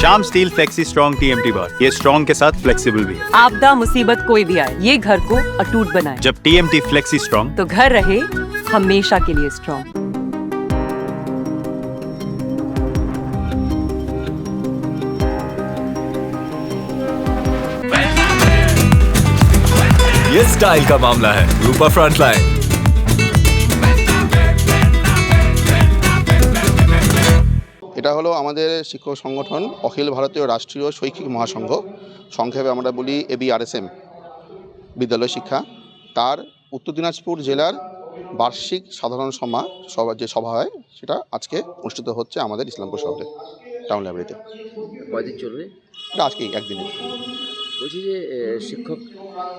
Shyam steel flexi strong TMT बार, ये strong के साथ फ्लेक्सिबल भी है। आपदा मुसीबत कोई भी आए, ये घर को अटूट बनाए। जब टीएमटी फ्लेक्सी स्ट्रॉन्ग, तो घर रहे हमेशा के लिए स्ट्रॉन्ग। ये स्टाइल का मामला है। रूपा फ्रंटलाइन। এটা হলো আমাদের শিক্ষক সংগঠন অখিল ভারতীয় রাষ্ট্রীয় শৈক্ষিক মহাসংঘ, সংক্ষেপে আমরা বলি ABRSM বিদ্যালয় শিক্ষা, তার উত্তর দিনাজপুর জেলার বার্ষিক সাধারণ সভা যে সভা হয় সেটা আজকে অনুষ্ঠিত হচ্ছে আমাদের ইসলামপুর শহরে টাউন লাইব্রেরিতে। কয়দিন চলবে? এটা আজকে একদিনে। বলছি যে শিক্ষক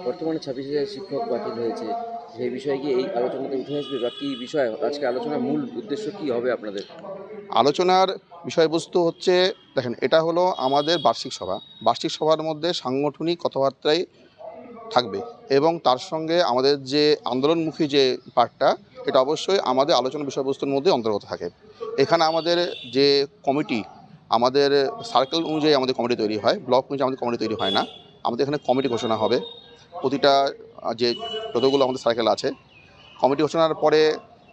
বর্তমানে 26,000 শিক্ষক বাতিল হয়েছে, সেই বিষয়ে কি এই আলোচনাতে উঠে আসবে বা কী বিষয় আজকে আলোচনার মূল উদ্দেশ্য কী হবে আপনাদের? আলোচনার বিষয়বস্তু হচ্ছে, দেখেন, এটা হলো আমাদের বার্ষিক সভা। বার্ষিক সভার মধ্যে সাংগঠনিক কথাবার্তাই থাকবে এবং তার সঙ্গে আমাদের যে আন্দোলনমুখী যে পার্টটা, এটা অবশ্যই আমাদের আলোচনা বিষয়বস্তুর মধ্যে অন্তর্গত থাকে। এখানে আমাদের যে কমিটি, আমাদের সার্কেল অনুযায়ী আমাদের কমিটি তৈরি হয়, ব্লক অনুযায়ী আমাদের কমিটি তৈরি হয় না। আমাদের এখানে কমিটি ঘোষণা হবে প্রতিটা যে যতগুলো আমাদের সার্কেল আছে। কমিটি ঘোষণার পরে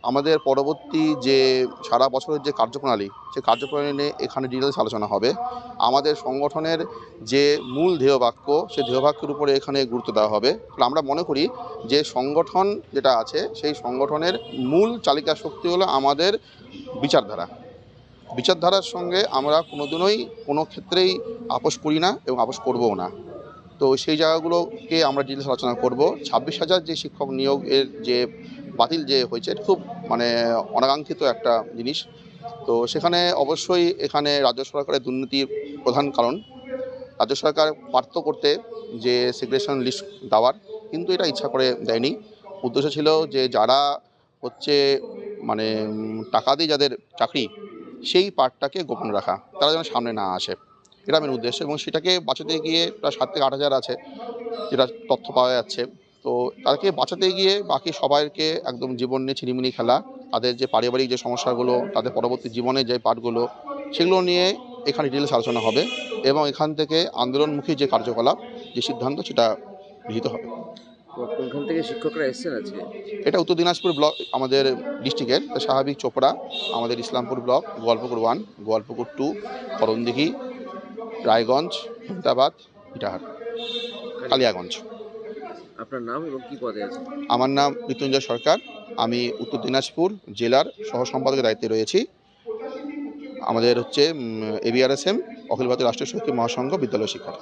আমাদের পরবর্তী যে সারা বছরের যে কার্যপ্রণালী, সেই কার্যপ্রণালী নিয়ে এখানে ডিটেলস আলোচনা হবে। আমাদের সংগঠনের যে মূল ধ্যেয়বাক্য, সেই ধ্যেয়বাক্যের উপরে এখানে গুরুত্ব দেওয়া হবে। আমরা মনে করি যে সংগঠন যেটা আছে, সেই সংগঠনের মূল চালিকা শক্তি হলো আমাদের বিচারধারার সঙ্গে আমরা কোনোদিনই কোনো ক্ষেত্রেই আপোষ করি না এবং আপোষ করবও না। তো সেই জায়গাগুলোকে আমরা ডিটেলস আলোচনা করব। 26,000 যে শিক্ষক নিয়োগের যে বাতিল যে হয়েছে, খুব অনাকাঙ্ক্ষিত একটা জিনিস। তো সেখানে অবশ্যই এখানে রাজ্য সরকারের দুর্নীতির প্রধান কারণ। রাজ্য সরকার পারত করতে যে সিগ্রেশন লিস্ট দেওয়ার, কিন্তু এটা ইচ্ছা করে দেয়নি। উদ্দেশ্য ছিল যে যারা টাকা দিয়ে যাদের চাকরি, সেই পার্টটাকে গোপন রাখা, তারা যেন সামনে না আসে, এটা মেন উদ্দেশ্য। এবং সেটাকে বাঁচাতে গিয়ে প্রায় 7 থেকে 8,000 আছে যেটা তথ্য পাওয়া যাচ্ছে। তো তাদেরকে বাঁচাতে গিয়ে বাকি সবাইকে একদম জীবন নিয়ে ছিনিমিনি খেলা, তাদের যে পারিবারিক যে সমস্যাগুলো, তাদের পরবর্তী জীবনের যে পার্টগুলো, সেগুলো নিয়ে এখানে ডিটেলস আলোচনা হবে এবং এখান থেকে আন্দোলনমুখী যে কার্যকলাপ, যে সিদ্ধান্ত, সেটা গৃহীত হবে। কোনখান থেকে শিক্ষকরা এসেছেন আজকে? এটা উত্তর দিনাজপুর ব্লক আমাদের ডিস্ট্রিক্টের, স্বাভাবিক চোপড়া, আমাদের ইসলামপুর ব্লক, গোয়ালপুকুর 1, গোয়ালপুকুর 2, করণদিঘি, রায়গঞ্জ, হেমতাবাদ, ইটাহার, কালিয়াগঞ্জ। আপনার নাম এবং কী পদে আছে? আমার নাম মৃত্যুঞ্জয় সরকার। আমি উত্তর দিনাজপুর জেলার সহ সম্পাদকের দায়িত্বে রয়েছি। আমাদের হচ্ছে ABRSM অখিল ভারতীয় রাষ্ট্রীয় শৈক্ষিক মহাসংঘ বিদ্যালয় শিক্ষা।